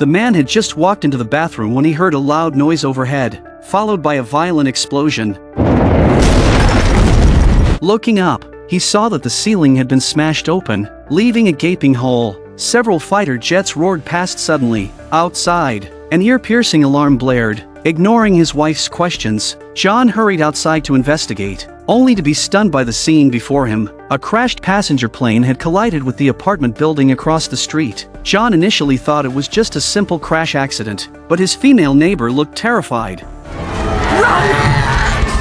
The man had just walked into the bathroom when he heard a loud noise overhead, followed by a violent explosion. Looking up, he saw that the ceiling had been smashed open, leaving a gaping hole. Several fighter jets roared past suddenly. Outside, an ear-piercing alarm blared. Ignoring his wife's questions, John hurried outside to investigate, only to be stunned by the scene before him. A crashed passenger plane had collided with the apartment building across the street. John initially thought it was just a simple crash accident, but his female neighbor looked terrified. Run!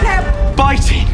They're biting!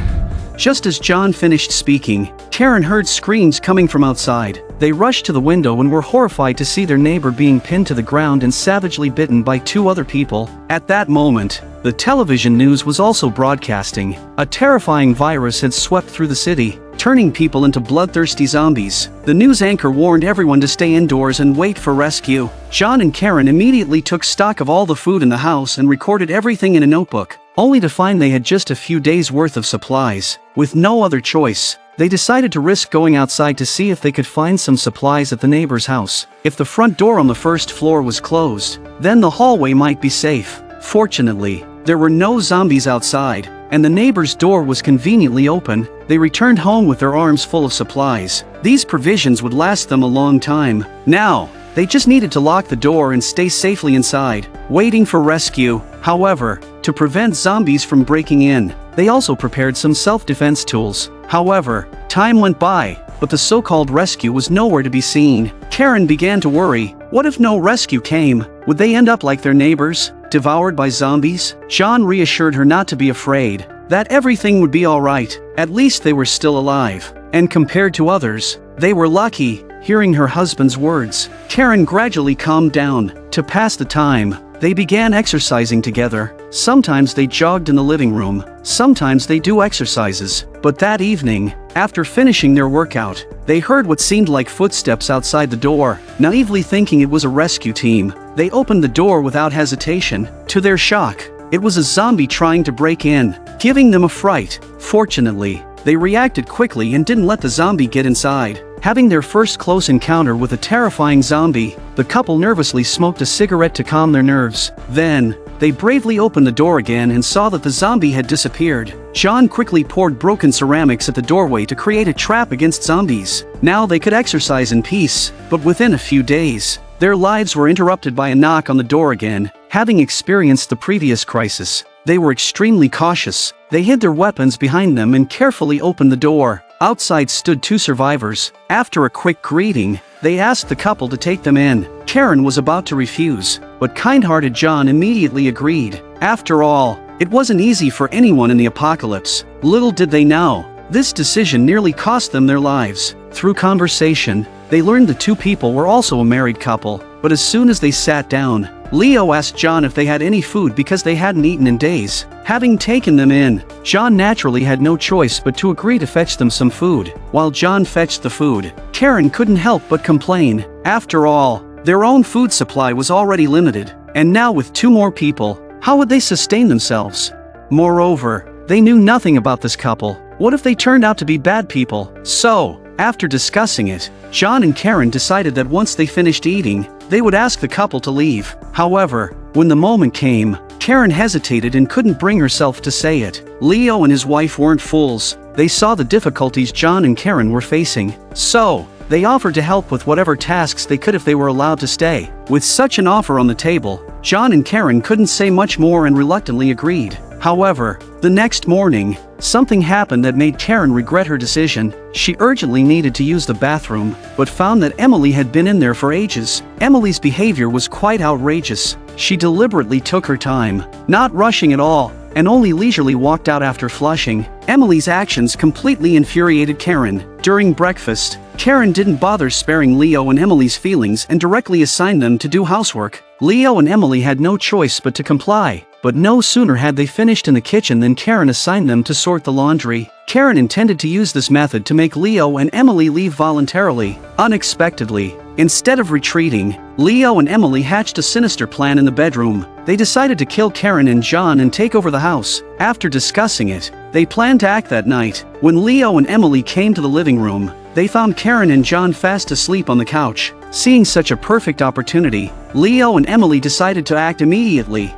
Just as John finished speaking, Karen heard screams coming from outside. They rushed to the window and were horrified to see their neighbor being pinned to the ground and savagely bitten by two other people. At that moment, the television news was also broadcasting. A terrifying virus had swept through the city, turning people into bloodthirsty zombies. The news anchor warned everyone to stay indoors and wait for rescue. John and Karen immediately took stock of all the food in the house and recorded everything in a notebook, only to find they had just a few days' worth of supplies. With no other choice, they decided to risk going outside to see if they could find some supplies at the neighbor's house. If the front door on the first floor was closed, then the hallway might be safe. Fortunately, there were no zombies outside, and the neighbor's door was conveniently open. They returned home with their arms full of supplies. These provisions would last them a long time. Now, they just needed to lock the door and stay safely inside, waiting for rescue. However, to prevent zombies from breaking in, they also prepared some self-defense tools. However, time went by, but the so-called rescue was nowhere to be seen. Karen began to worry. What if no rescue came? Would they end up like their neighbors, devoured by zombies? John reassured her not to be afraid, that everything would be alright. At least they were still alive. And compared to others, they were lucky. Hearing her husband's words, Karen gradually calmed down. To pass the time, they began exercising together. Sometimes they jogged in the living room, sometimes they do exercises. But that evening, after finishing their workout, they heard what seemed like footsteps outside the door. Naively thinking it was a rescue team, they opened the door without hesitation. To their shock, it was a zombie trying to break in, giving them a fright. Fortunately, they reacted quickly and didn't let the zombie get inside. Having their first close encounter with a terrifying zombie, the couple nervously smoked a cigarette to calm their nerves. Then, they bravely opened the door again and saw that the zombie had disappeared. John quickly poured broken ceramics at the doorway to create a trap against zombies. Now they could exercise in peace, but within a few days, their lives were interrupted by a knock on the door again. Having experienced the previous crisis, they were extremely cautious. They hid their weapons behind them and carefully opened the door. Outside stood two survivors. After a quick greeting, they asked the couple to take them in. Karen was about to refuse, but kind-hearted John immediately agreed. After all, it wasn't easy for anyone in the apocalypse. Little did they know, this decision nearly cost them their lives. Through conversation, they learned the two people were also a married couple, but as soon as they sat down, Leo asked John if they had any food because they hadn't eaten in days. Having taken them in, John naturally had no choice but to agree to fetch them some food. While John fetched the food, Karen couldn't help but complain. After all, their own food supply was already limited, and now with two more people, how would they sustain themselves? Moreover, they knew nothing about this couple. What if they turned out to be bad people? So, after discussing it, John and Karen decided that once they finished eating, they would ask the couple to leave. However, when the moment came, Karen hesitated and couldn't bring herself to say it. Leo and his wife weren't fools. They saw the difficulties John and Karen were facing. So, they offered to help with whatever tasks they could if they were allowed to stay. With such an offer on the table, John and Karen couldn't say much more and reluctantly agreed. However, the next morning, something happened that made Karen regret her decision. She urgently needed to use the bathroom, but found that Emily had been in there for ages. Emily's behavior was quite outrageous. She deliberately took her time, not rushing at all, and only leisurely walked out after flushing. Emily's actions completely infuriated Karen. During breakfast, Karen didn't bother sparing Leo and Emily's feelings and directly assigned them to do housework. Leo and Emily had no choice but to comply. But no sooner had they finished in the kitchen than Karen assigned them to sort the laundry. Karen intended to use this method to make Leo and Emily leave voluntarily. Unexpectedly, instead of retreating, Leo and Emily hatched a sinister plan in the bedroom. They decided to kill Karen and John and take over the house. After discussing it, they planned to act that night. When Leo and Emily came to the living room, they found Karen and John fast asleep on the couch. Seeing such a perfect opportunity, Leo and Emily decided to act immediately.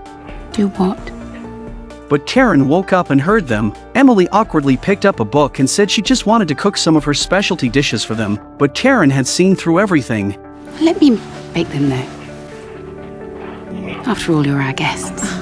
Do what? But Karen woke up and heard them. Emily awkwardly picked up a book and said she just wanted to cook some of her specialty dishes for them, but Karen had seen through everything. Let me bake them though. After all, you're our guests.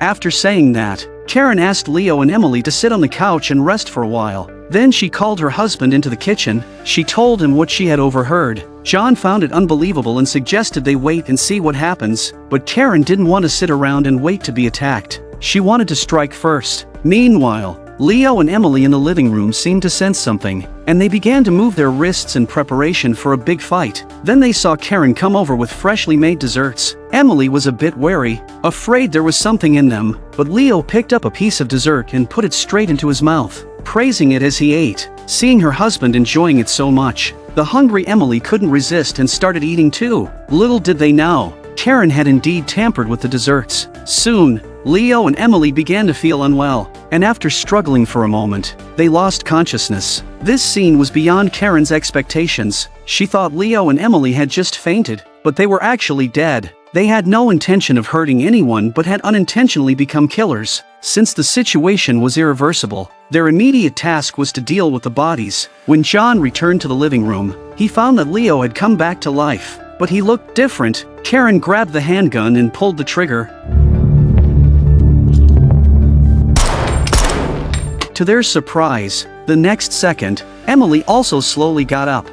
After saying that, Karen asked Leo and Emily to sit on the couch and rest for a while. Then she called her husband into the kitchen. She told him what she had overheard. John found it unbelievable and suggested they wait and see what happens, but Karen didn't want to sit around and wait to be attacked. She wanted to strike first. Meanwhile, Leo and Emily in the living room seemed to sense something, and they began to move their wrists in preparation for a big fight. Then they saw Karen come over with freshly made desserts. Emily was a bit wary, afraid there was something in them, but Leo picked up a piece of dessert and put it straight into his mouth, praising it as he ate. Seeing her husband enjoying it so much, the hungry Emily couldn't resist and started eating too. Little did they know, Karen had indeed tampered with the desserts. Soon, Leo and Emily began to feel unwell, and after struggling for a moment, they lost consciousness. This scene was beyond Karen's expectations. She thought Leo and Emily had just fainted, but they were actually dead. They had no intention of hurting anyone but had unintentionally become killers. Since the situation was irreversible, their immediate task was to deal with the bodies. When John returned to the living room, he found that Leo had come back to life, but he looked different. Karen grabbed the handgun and pulled the trigger. To their surprise, the next second, Emily also slowly got up.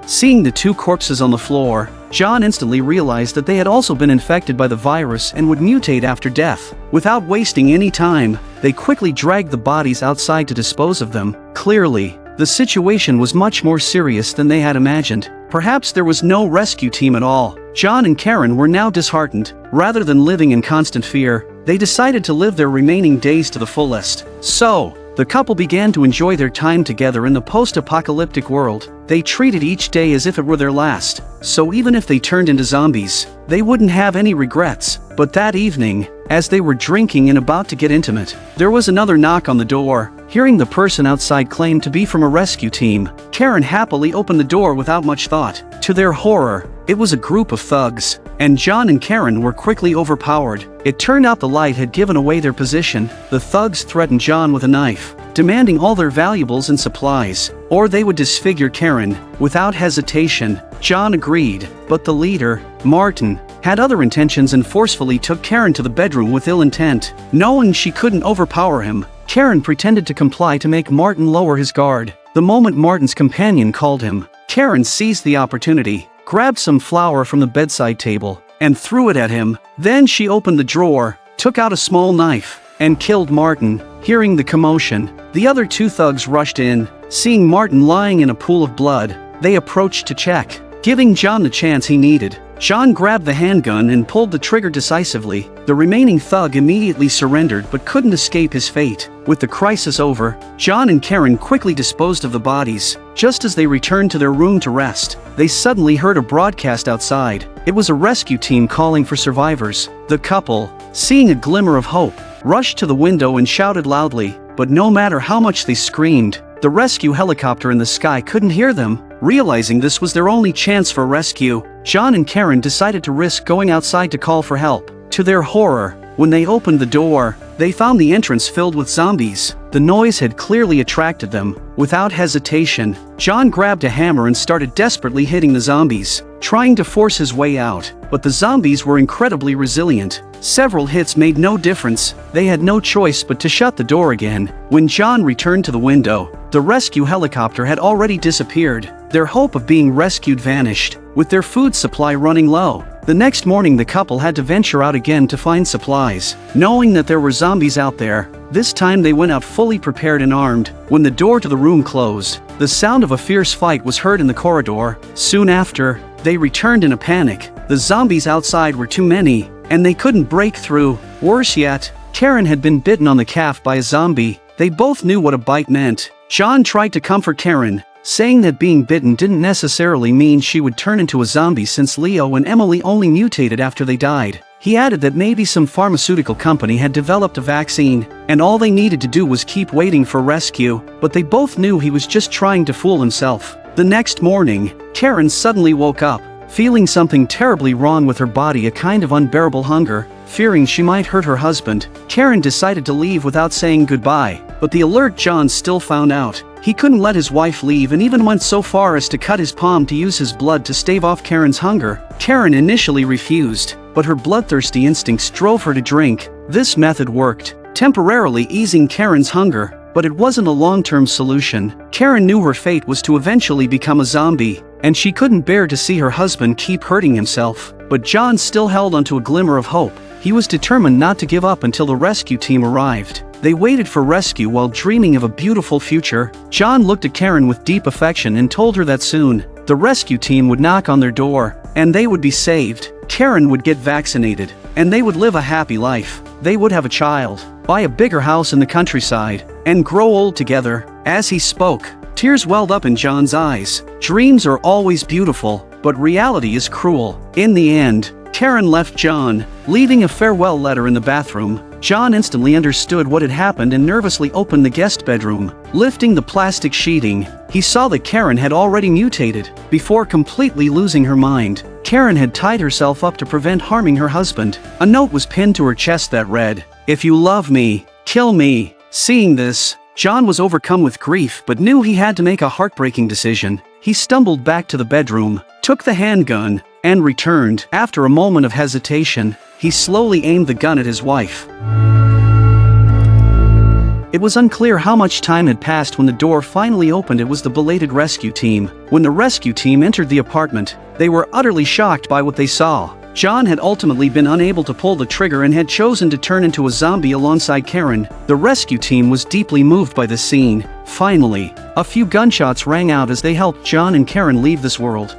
Seeing the two corpses on the floor, John instantly realized that they had also been infected by the virus and would mutate after death. Without wasting any time, they quickly dragged the bodies outside to dispose of them. Clearly, the situation was much more serious than they had imagined. Perhaps there was no rescue team at all. John and Karen were now disheartened. Rather than living in constant fear, they decided to live their remaining days to the fullest. So, the couple began to enjoy their time together in the post-apocalyptic world. They treated each day as if it were their last, so even if they turned into zombies, they wouldn't have any regrets. But that evening, as they were drinking and about to get intimate, there was another knock on the door. Hearing the person outside claim to be from a rescue team, Karen happily opened the door without much thought. To their horror, it was a group of thugs, and John and Karen were quickly overpowered. It turned out the light had given away their position. The thugs threatened John with a knife, demanding all their valuables and supplies, or they would disfigure Karen. Without hesitation, John agreed, but the leader, Martin, had other intentions and forcefully took Karen to the bedroom with ill intent. Knowing she couldn't overpower him, Karen pretended to comply to make Martin lower his guard. The moment Martin's companion called him, Karen seized the opportunity, grabbed some flour from the bedside table, and threw it at him. Then she opened the drawer, took out a small knife, and killed Martin. Hearing the commotion, the other two thugs rushed in. Seeing Martin lying in a pool of blood, they approached to check, giving John the chance he needed. John grabbed the handgun and pulled the trigger decisively. The remaining thug immediately surrendered but couldn't escape his fate. With the crisis over, John and Karen quickly disposed of the bodies. Just as they returned to their room to rest, they suddenly heard a broadcast outside. It was a rescue team calling for survivors. The couple, seeing a glimmer of hope, rushed to the window and shouted loudly, but no matter how much they screamed, the rescue helicopter in the sky couldn't hear them. Realizing this was their only chance for rescue, John and Karen decided to risk going outside to call for help. To their horror, when they opened the door, they found the entrance filled with zombies. The noise had clearly attracted them. Without hesitation, John grabbed a hammer and started desperately hitting the zombies, trying to force his way out, but the zombies were incredibly resilient. Several hits made no difference. They had no choice but to shut the door again. When John returned to the window, the rescue helicopter had already disappeared. Their hope of being rescued vanished, with their food supply running low. The next morning the couple had to venture out again to find supplies. Knowing that there were zombies out there, this time they went out fully prepared and armed. When the door to the room closed, the sound of a fierce fight was heard in the corridor. Soon after, they returned in a panic. The zombies outside were too many, and they couldn't break through. Worse yet, Karen had been bitten on the calf by a zombie. They both knew what a bite meant. John tried to comfort Karen, saying that being bitten didn't necessarily mean she would turn into a zombie since Leo and Emily only mutated after they died. He added that maybe some pharmaceutical company had developed a vaccine, and all they needed to do was keep waiting for rescue, but they both knew he was just trying to fool himself. The next morning, Karen suddenly woke up, feeling something terribly wrong with her body, a kind of unbearable hunger. Fearing she might hurt her husband, Karen decided to leave without saying goodbye, but the alert John still found out. He couldn't let his wife leave and even went so far as to cut his palm to use his blood to stave off Karen's hunger. Karen initially refused, but her bloodthirsty instincts drove her to drink. This method worked, temporarily easing Karen's hunger, but it wasn't a long-term solution. Karen knew her fate was to eventually become a zombie, and she couldn't bear to see her husband keep hurting himself. But John still held onto a glimmer of hope. He was determined not to give up until the rescue team arrived. They waited for rescue while dreaming of a beautiful future. John looked at Karen with deep affection and told her that soon, the rescue team would knock on their door, and they would be saved. Karen would get vaccinated, and they would live a happy life. They would have a child, buy a bigger house in the countryside, and grow old together. As he spoke, tears welled up in John's eyes. Dreams are always beautiful, but reality is cruel. In the end, Karen left John, leaving a farewell letter in the bathroom. John instantly understood what had happened and nervously opened the guest bedroom. Lifting the plastic sheeting, he saw that Karen had already mutated. Before completely losing her mind, Karen had tied herself up to prevent harming her husband. A note was pinned to her chest that read, "If you love me, kill me." Seeing this, John was overcome with grief but knew he had to make a heartbreaking decision. He stumbled back to the bedroom, took the handgun, and returned. After a moment of hesitation, he slowly aimed the gun at his wife. It was unclear how much time had passed when the door finally opened. It was the belated rescue team. When the rescue team entered the apartment, they were utterly shocked by what they saw. John had ultimately been unable to pull the trigger and had chosen to turn into a zombie alongside Karen. The rescue team was deeply moved by the scene. Finally, a few gunshots rang out as they helped John and Karen leave this world.